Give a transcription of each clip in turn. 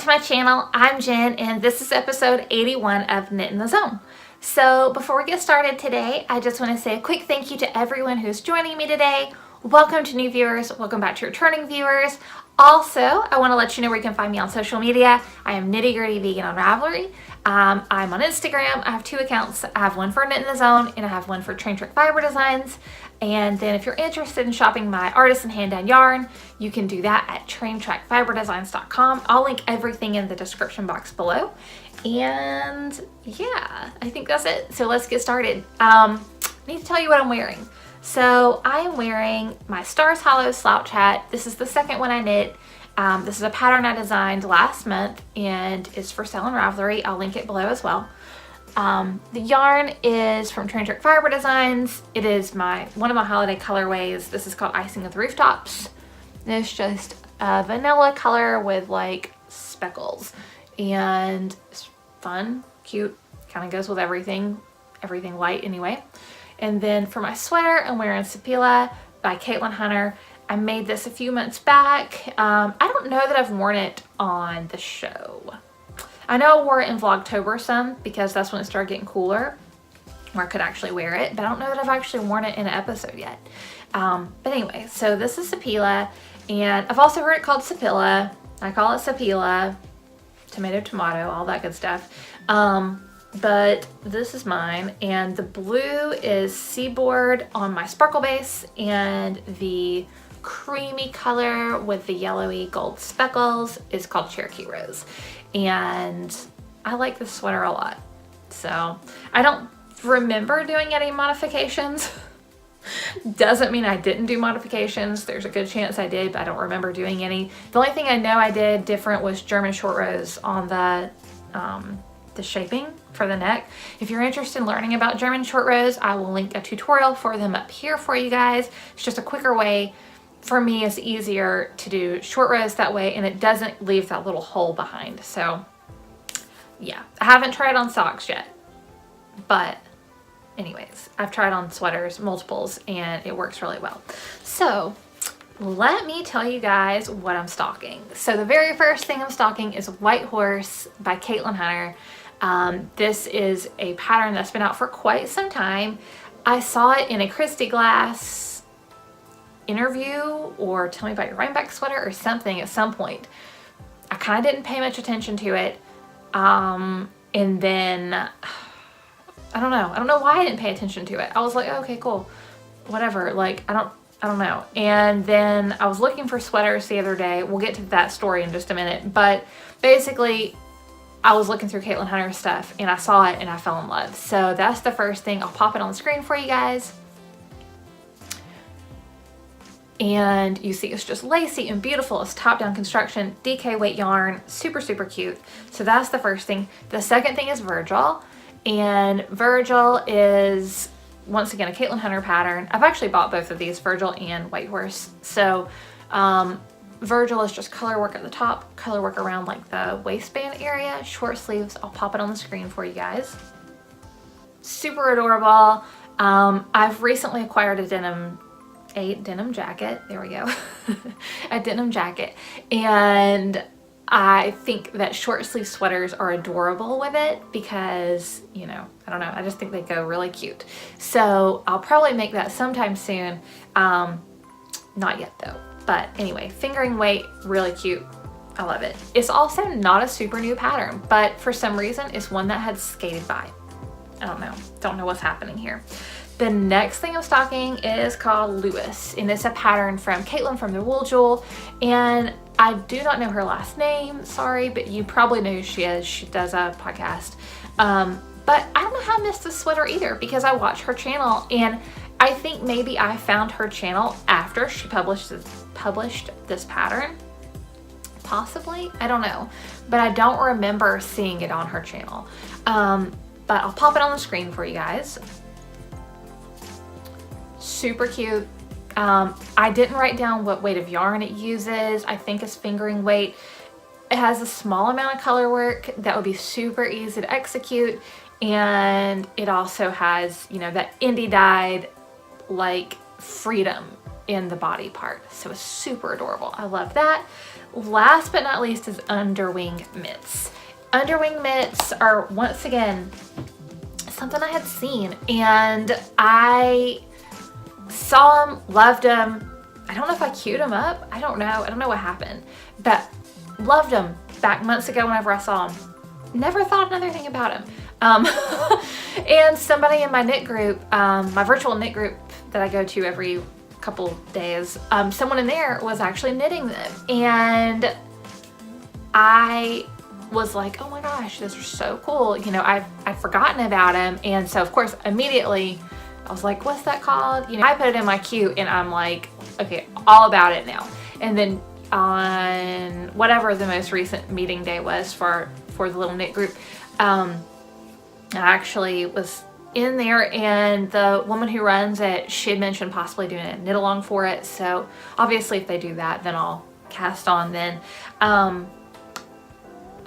to my channel. I'm Jen and this is episode 81 of Knit in the Zone. So before we get started today, I just want to say a quick thank you to everyone who's joining me today. Welcome to new viewers, welcome back to returning viewers. Also, I want to let you know where you can find me on social media. I am Nitty Gritty Vegan on Ravelry. I'm on Instagram. I have two accounts. I have one for Knit in the Zone and I have one for Train Trick Fiber Designs. And then if you're interested in shopping my artisan hand-dyed yarn, you can do that at traintrackfiberdesigns.com. I'll link everything in the description box below. And yeah, I think that's it. So let's get started. I need to tell you what I'm wearing. So I am wearing my Stars Hollow slouch hat. This is the second one I knit. This is a pattern I designed last month and is for sale on Ravelry. I'll link it below as well. The yarn is from Train Trick Fiber Designs. It is one of my holiday colorways. This is called Icing of the Rooftops. It's just a vanilla color with like speckles, and it's fun, cute, kind of goes with everything light anyway. And then for my sweater, I'm wearing Sapila by Caitlin Hunter. I made this a few months back. I don't know that I've worn it on the show. I know I wore it in Vlogtober some because that's when it started getting cooler where I could actually wear it, but I don't know that I've actually worn it in an episode yet. But anyway, so this is Sapila, and I've also heard it called Sapila. I call it Sapila, tomato, tomato, all that good stuff. But this is mine, and the blue is Seaboard on my sparkle base, and the creamy color with the yellowy gold speckles is called Cherokee Rose. And I like this sweater a lot. So I don't remember doing any modifications. Doesn't mean I didn't do modifications. There's a good chance I did, but I don't remember doing any. The only thing I know I did different was German short rows on the shaping for the neck. If you're interested in learning about German short rows, I will link a tutorial for them up here for you guys. It's just a quicker way. For me, it's easier to do short rows that way, and it doesn't leave that little hole behind. So yeah, I haven't tried on socks yet, but anyways, I've tried on sweaters, multiples, and it works really well. So let me tell you guys what I'm stocking. So the very first thing I'm stocking is Whitehorse by Caitlin Hunter. This is a pattern that's been out for quite some time. I saw it in a Christy Glass interview or Tell Me About Your Rhinebeck Sweater or something at some point. I kind of didn't pay much attention to it. And then I don't know why I didn't pay attention to it. I was like, oh, okay, cool, whatever. Like, I don't know. And then I was looking for sweaters the other day. We'll get to that story in just a minute. But basically, I was looking through Caitlin Hunter's stuff and I saw it and I fell in love. So that's the first thing. I'll pop it on the screen for you guys. And you see it's just lacy and beautiful. It's top-down construction, DK weight yarn, super, super cute. So that's the first thing. The second thing is Virgil. And Virgil is, once again, a Caitlin Hunter pattern. I've actually bought both of these, Virgil and Whitehorse. So Virgil is just color work at the top, color work around like the waistband area, short sleeves. I'll pop it on the screen for you guys. Super adorable. I've recently acquired a denim jacket. There we go. A denim jacket. And I think that short sleeve sweaters are adorable with it because, you know, I don't know, I just think they go really cute. So I'll probably make that sometime soon. Not yet though. But anyway, fingering weight, really cute. I love it. It's also not a super new pattern, but for some reason it's one that had skated by. I don't know what's happening here. The next thing I'm stocking is called Lewis, and it's a pattern from Caitlin from the Wool Jewel, and I do not know her last name, sorry, but you probably know who she is. She does a podcast. But I don't know how I missed this sweater either because I watch her channel, and I think maybe I found her channel after she published this pattern. Possibly, I don't know, but I don't remember seeing it on her channel. But I'll pop it on the screen for you guys. Super cute. I didn't write down what weight of yarn it uses. I think it's fingering weight. It has a small amount of color work that would be super easy to execute, and it also has, you know, that indie dyed like freedom in the body part. So it's super adorable. I love that. Last but not least is underwing mitts. Underwing mitts are, once again, something I had seen, and I saw them, loved them. I don't know if I queued them up. I don't know what happened, but loved them back months ago whenever I saw them. Never thought another thing about them. And somebody in my knit group, my virtual knit group that I go to every couple days, someone in there was actually knitting them, and I was like, oh my gosh, those are so cool. You know, I've forgotten about them, and so of course immediately I was like, what's that called? You know, I put it in my queue, and I'm like, okay, all about it now. And then on whatever the most recent meeting day was for the little knit group, I actually was in there, and the woman who runs it, she had mentioned possibly doing a knit along for it. So obviously if they do that, then I'll cast on then.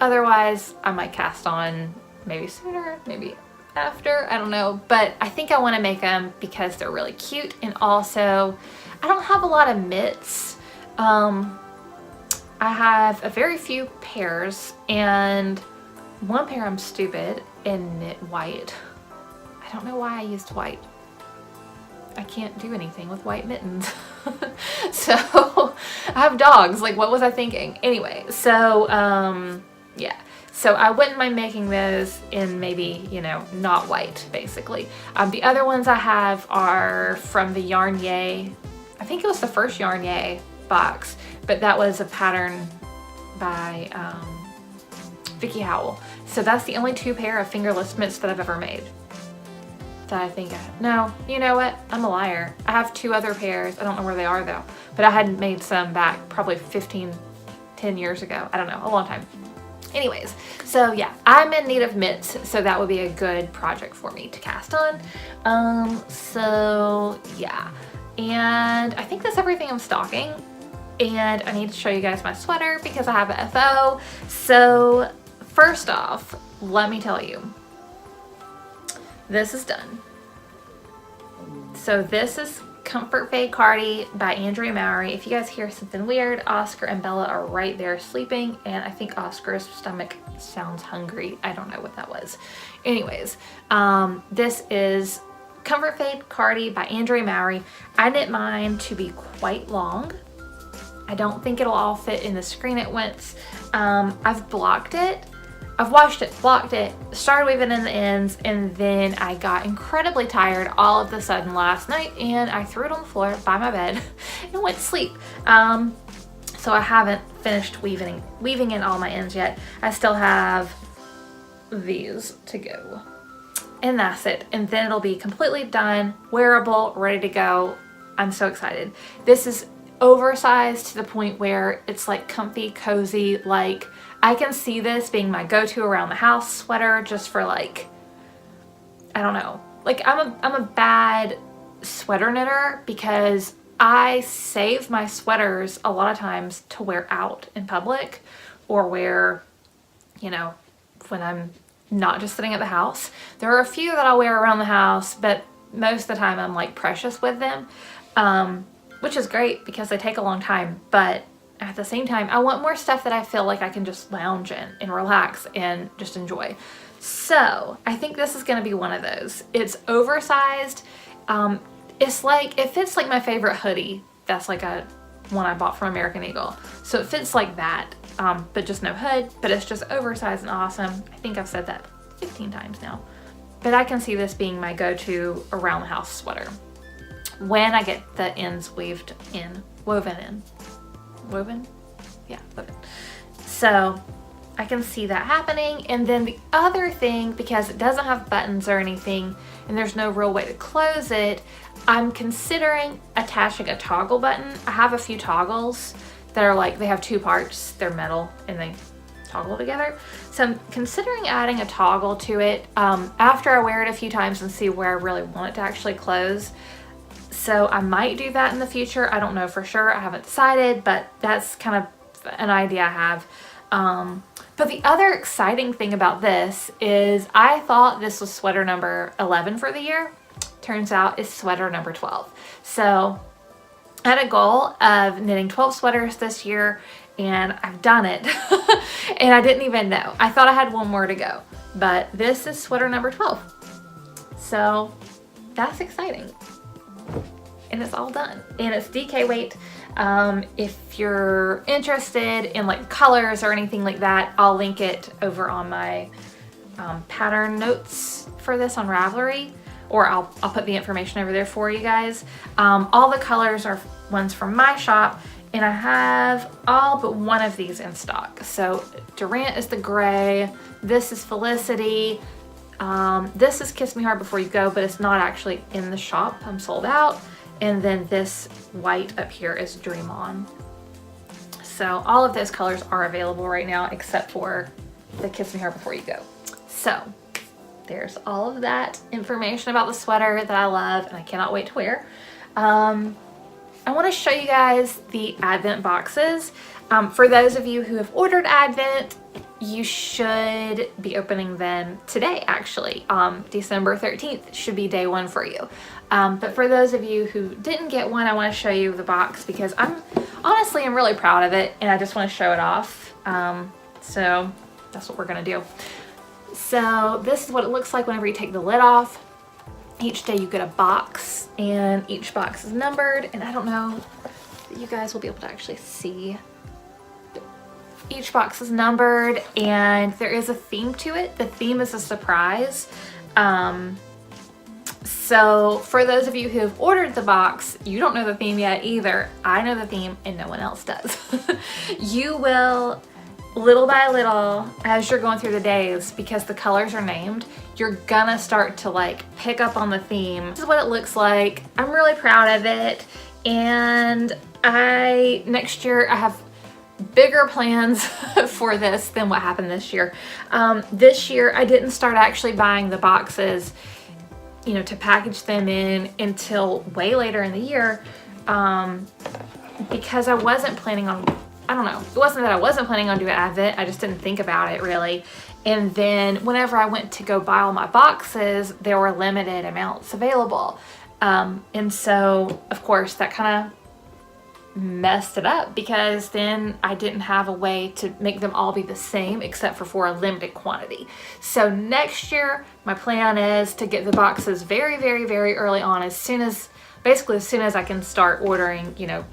Otherwise I might cast on maybe sooner, maybe after, I don't know, but I think I want to make them because they're really cute, and also I don't have a lot of mitts. I have a very few pairs, and one pair I'm stupid and knit white. I don't know why I used white. I can't do anything with white mittens. So I have dogs, like what was I thinking? Anyway, so yeah. So I wouldn't mind making those in maybe, you know, not white, basically. The other ones I have are from the Yarn Yay. I think it was the first Yarn Yay box, but that was a pattern by Vicky Howell. So that's the only 2 pair of fingerless mitts that I've ever made. That I think I have. No, you know what? I'm a liar. I have 2 other pairs. I don't know where they are though, but I had made some back probably 10 years ago. I don't know, a long time. Anyways, so yeah, I'm in need of mitts, so that would be a good project for me to cast on. So yeah, and I think that's everything I'm stocking. And I need to show you guys my sweater because I have a FO. So first off, let me tell you, this is done. So this is Comfort Fade Cardi by Andrea Mowry. If you guys hear something weird, Oscar and Bella are right there sleeping, and I think Oscar's stomach sounds hungry. I don't know what that was. Anyways, this is Comfort Fade Cardi by Andrea Mowry. I knit mine to be quite long. I don't think it'll all fit in the screen at once. I've blocked it. I've washed it, blocked it, started weaving in the ends, and then I got incredibly tired all of a sudden last night, and I threw it on the floor by my bed and went to sleep. So I haven't finished weaving in all my ends yet. I still have these to go. And that's it. And then it'll be completely done, wearable, ready to go. I'm so excited. This is oversized to the point where it's like comfy, cozy, like I can see this being my go-to around the house sweater just for like, I don't know, like I'm a bad sweater knitter because I save my sweaters a lot of times to wear out in public or wear, you know, when I'm not just sitting at the house. There are a few that I'll wear around the house, but most of the time I'm like precious with them, which is great because they take a long time, but at the same time, I want more stuff that I feel like I can just lounge in and relax and just enjoy. So I think this is gonna be one of those. It's oversized. It's like, it fits like my favorite hoodie. That's like one I bought from American Eagle. So it fits like that, but just no hood, but it's just oversized and awesome. I think I've said that 15 times now, but I can see this being my go-to around the house sweater when I get the ends woven in. Woven? Yeah, woven. So I can see that happening. And then the other thing, because it doesn't have buttons or anything and there's no real way to close it, I'm considering attaching a toggle button. I have a few toggles that are like, they have 2 parts, they're metal and they toggle together. So I'm considering adding a toggle to it after I wear it a few times and see where I really want it to actually close. So I might do that in the future. I don't know for sure. I haven't decided, but that's kind of an idea I have. But the other exciting thing about this is I thought this was sweater number 11 for the year. Turns out it's sweater number 12. So I had a goal of knitting 12 sweaters this year, and I've done it. And I didn't even know. I thought I had one more to go, but this is sweater number 12. So that's exciting. And it's all done. And it's DK weight. If you're interested in like colors or anything like that, I'll link it over on my pattern notes for this on Ravelry, or I'll put the information over there for you guys. All the colors are ones from my shop, and I have all but one of these in stock. So Durant is the gray, this is Felicity, this is Kiss Me Hard Before You Go, but it's not actually in the shop, I'm sold out. And then this white up here is Dream On. So all of those colors are available right now except for the Kiss Me Hard Before You Go. So there's all of that information about the sweater that I love and I cannot wait to wear. I want to show you guys the Advent boxes. For those of you who have ordered Advent, you should be opening them today, actually. December 13th should be day one for you. But for those of you who didn't get one, I want to show you the box because I'm really proud of it and I just want to show it off. So that's what we're going to do. So this is what it looks like whenever you take the lid off. Each day you get a box and each box is numbered, and I don't know if you guys will be able to actually see. Each box is numbered and there is a theme to it. The theme is a surprise. So for those of you who have ordered the box, you don't know the theme yet either. I know the theme and no one else does. You will, little by little, as you're going through the days, because the colors are named, you're gonna start to like pick up on the theme. This is what it looks like. I'm really proud of it. And next year I have bigger plans for this than what happened this year. This year I didn't start actually buying the boxes, you know, to package them in until way later in the year, because I wasn't planning on, I don't know, it wasn't that I wasn't planning on doing Advent, I just didn't think about it really. And then whenever I went to go buy all my boxes, there were limited amounts available. And so of course that kind of messed it up because then I didn't have a way to make them all be the same except for a limited quantity. So next year my plan is to get the boxes very, very, very early on, basically as soon as I can start ordering, you know,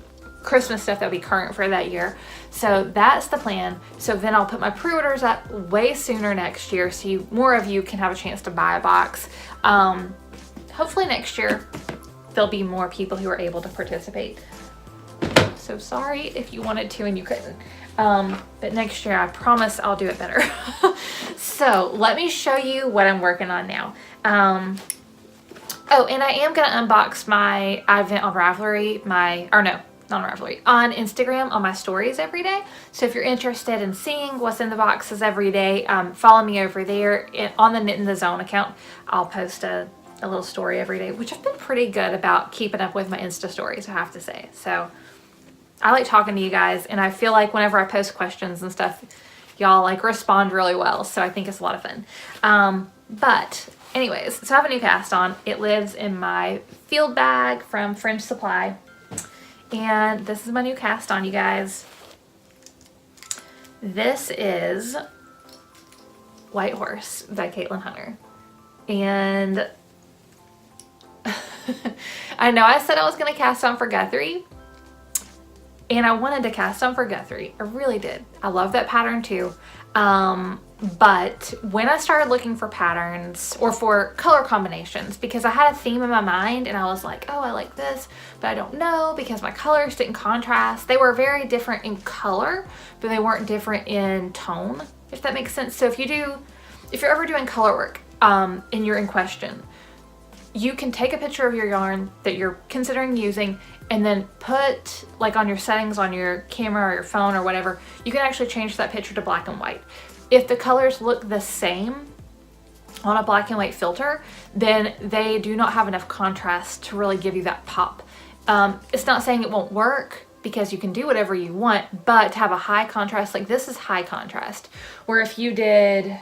Christmas stuff that'll be current for that year. So that's the plan. So then I'll put my pre-orders up way sooner next year so more of you can have a chance to buy a box. Hopefully next year there'll be more people who are able to participate. So sorry if you wanted to and you couldn't. But next year I promise I'll do it better. So let me show you what I'm working on now. Oh, and I am gonna unbox my Advent on Ravelry, on Instagram on my stories every day. So if you're interested in seeing what's in the boxes every day, follow me over there on the Knit in the Zone account. I'll post a little story every day, which I've been pretty good about keeping up with my Insta stories, I have to say. So I like talking to you guys, and I feel like whenever I post questions and stuff, y'all like respond really well. So I think it's a lot of fun. But anyways, so I have a new cast on. It lives in my field bag from Fringe Supply. And this is my new cast on, you guys. This is Whitehorse by Caitlin Hunter. And I know I said I was going to cast on for Guthrie. And I wanted to cast on for Guthrie. I really did. I love that pattern too. But when I started looking for patterns or for color combinations, because I had a theme in my mind and I was like, oh, I like this, but I don't know because my colors didn't contrast. They were very different in color, but they weren't different in tone, if that makes sense. So if you're ever doing color work and you're in question, you can take a picture of your yarn that you're considering using and then put like on your settings on your camera or your phone or whatever, you can actually change that picture to black and white. If the colors look the same on a black and white filter, then they do not have enough contrast to really give you that pop. It's not saying it won't work because you can do whatever you want, but to have a high contrast, like this is high contrast. Where if you did,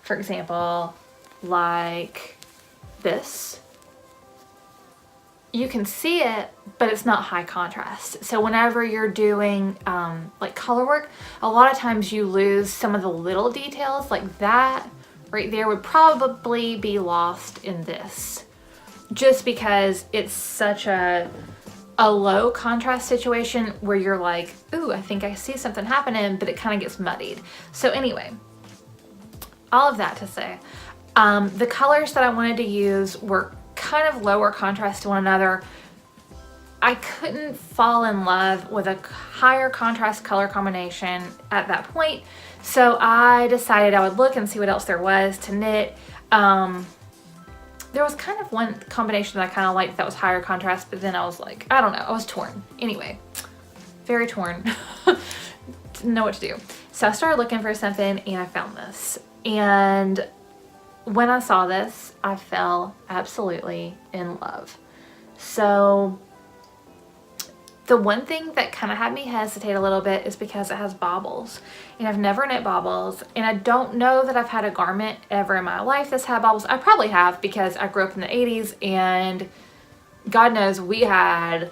for example, like this, you can see it, but it's not high contrast. So whenever you're doing like color work, a lot of times you lose some of the little details, like that right there would probably be lost in this, just because it's such a low contrast situation where you're like, ooh, I think I see something happening, but it kind of gets muddied. So anyway, all of that to say, the colors that I wanted to use were kind of lower contrast to one another. I couldn't fall in love with a higher contrast color combination at that point, so I decided I would look and see what else there was to knit. There was kind of one combination that I kind of liked that was higher contrast, but then I was like, I don't know, I was torn. Anyway, very torn. Didn't know what to do. So I started looking for something and I found this. And when I saw this, I fell absolutely in love. So the one thing that kind of had me hesitate a little bit is because it has baubles, and I've never knit baubles, and I don't know that I've had a garment ever in my life that's had baubles. I probably have, because I grew up in the 80s and God knows we had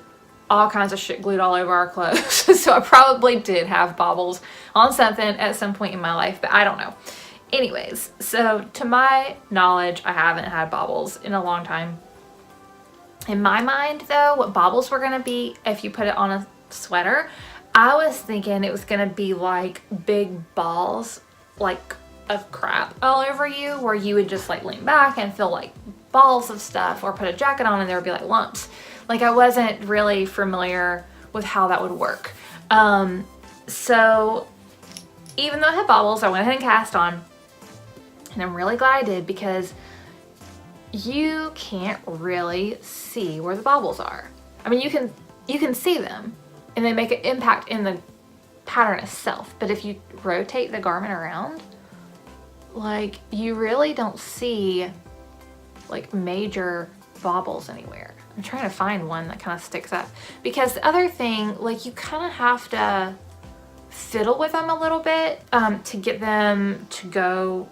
all kinds of shit glued all over our clothes. So I probably did have baubles on something at some point in my life, but I don't know. Anyways, so to my knowledge, I haven't had baubles in a long time. In my mind though, what baubles were gonna be if you put it on a sweater, I was thinking it was gonna be like big balls, like of crap all over you, where you would just like lean back and feel like balls of stuff, or put a jacket on and there would be like lumps. Like I wasn't really familiar with how that would work. So even though I had baubles, I went ahead and cast on. And I'm really glad I did, because you can't really see where the baubles are. I mean, you can see them and they make an impact in the pattern itself. But if you rotate the garment around, like you really don't see like major baubles anywhere. I'm trying to find one that kind of sticks up, because the other thing, like you kind of have to fiddle with them a little bit to get them to go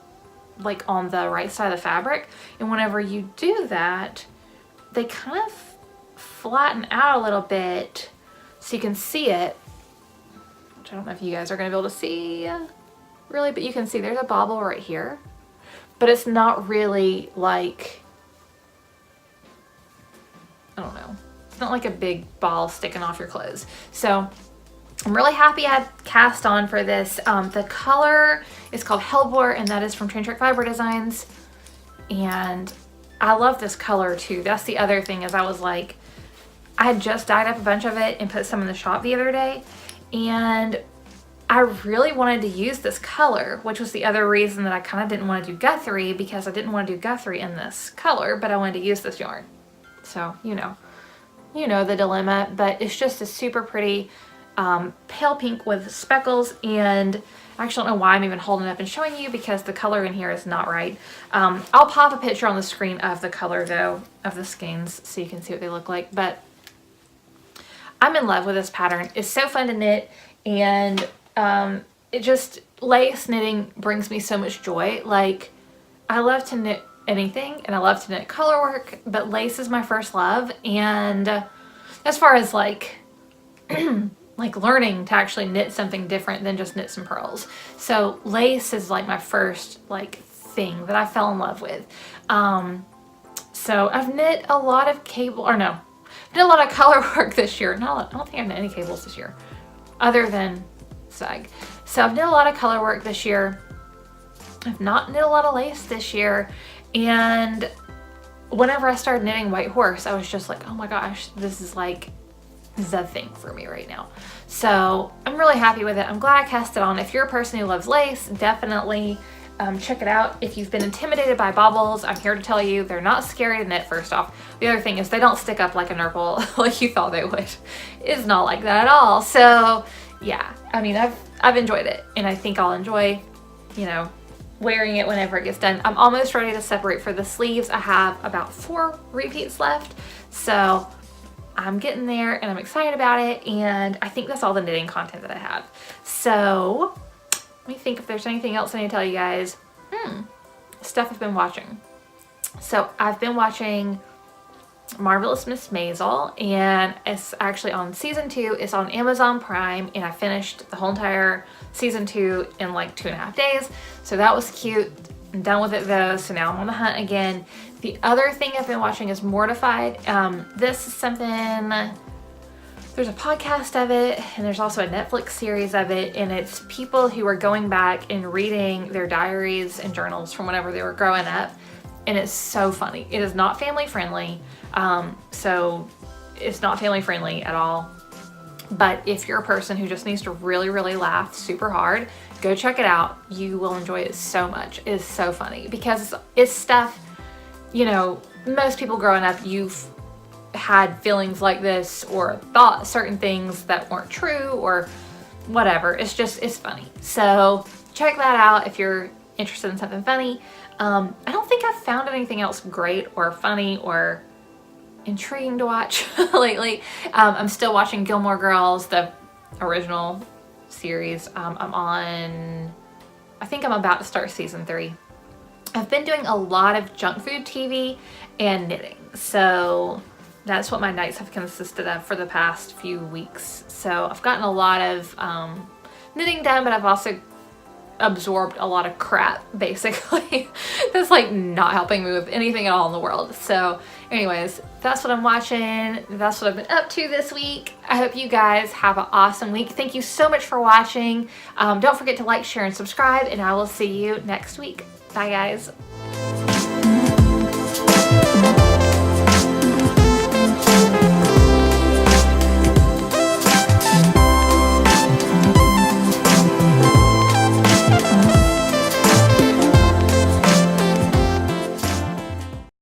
like on the right side of the fabric, and whenever you do that, they kind of flatten out a little bit so you can see it, which I don't know if you guys are going to be able to see really, but you can see there's a bauble right here, but it's not really like, I don't know, it's not like a big ball sticking off your clothes. So I'm really happy I cast on for this. The color is called Hellbore, and that is from Train Track Fiber Designs. And I love this color too. That's the other thing, is I was like, I had just dyed up a bunch of it and put some in the shop the other day, and I really wanted to use this color, which was the other reason that I kind of didn't want to do Guthrie, because I didn't want to do Guthrie in this color, but I wanted to use this yarn. So, you know the dilemma, but it's just a super pretty pale pink with speckles, and I actually don't know why I'm even holding it up and showing you, because the color in here is not right. I'll pop a picture on the screen of the color though, of the skeins, so you can see what they look like. But I'm in love with this pattern. It's so fun to knit, and it just, lace knitting brings me so much joy. Like, I love to knit anything, and I love to knit color work, but lace is my first love. And as far as like like learning to actually knit something different than just knit some pearls, so lace is like my first like thing that I fell in love with. So I've knit a lot of did a lot of color work this year. I don't think I've knit any cables this year other than sag. So I've knit a lot of color work this year. I've not knit a lot of lace this year, and whenever I started knitting Whitehorse, I was just like, oh my gosh, this is like the thing for me right now. So I'm really happy with it. I'm glad I cast it on. If you're a person who loves lace, definitely check it out. If you've been intimidated by baubles, I'm here to tell you they're not scary to knit, first off. The other thing is they don't stick up like a nurple like you thought they would. It's not like that at all. So yeah, I mean, I've enjoyed it, and I think I'll enjoy, wearing it whenever it gets done. I'm almost ready to separate for the sleeves. I have about 4 repeats left, so I'm getting there and I'm excited about it, and I think that's all the knitting content that I have. So let me think if there's anything else I need to tell you guys. Stuff I've been watching. So I've been watching Marvelous Miss Maisel, and it's actually on season 2. It's on Amazon Prime, and I finished the whole entire season 2 in like 2.5 days. So that was cute. I'm done with it though, so now I'm on the hunt again. The other thing I've been watching is Mortified. This is something, there's a podcast of it, and there's also a Netflix series of it, and it's people who are going back and reading their diaries and journals from whenever they were growing up, and it's so funny. It is not family friendly, so it's not family friendly at all. But if you're a person who just needs to really, really laugh super hard, go check it out. You will enjoy it so much. It is so funny because it's stuff, you know, most people growing up, you've had feelings like this or thought certain things that weren't true or whatever. It's funny. So check that out if you're interested in something funny. I don't think I've found anything else great or funny or intriguing to watch lately. I'm still watching Gilmore Girls, the original series. I think I'm about to start season 3. I've been doing a lot of junk food TV and knitting. So that's what my nights have consisted of for the past few weeks. So I've gotten a lot of knitting done, but I've also absorbed a lot of crap basically that's like not helping me with anything at all in the world. So anyways, that's what I'm watching. That's what I've been up to this week. I hope you guys have an awesome week. Thank you so much for watching. Don't forget to like, share, and subscribe, and I will see you next week. Bye guys.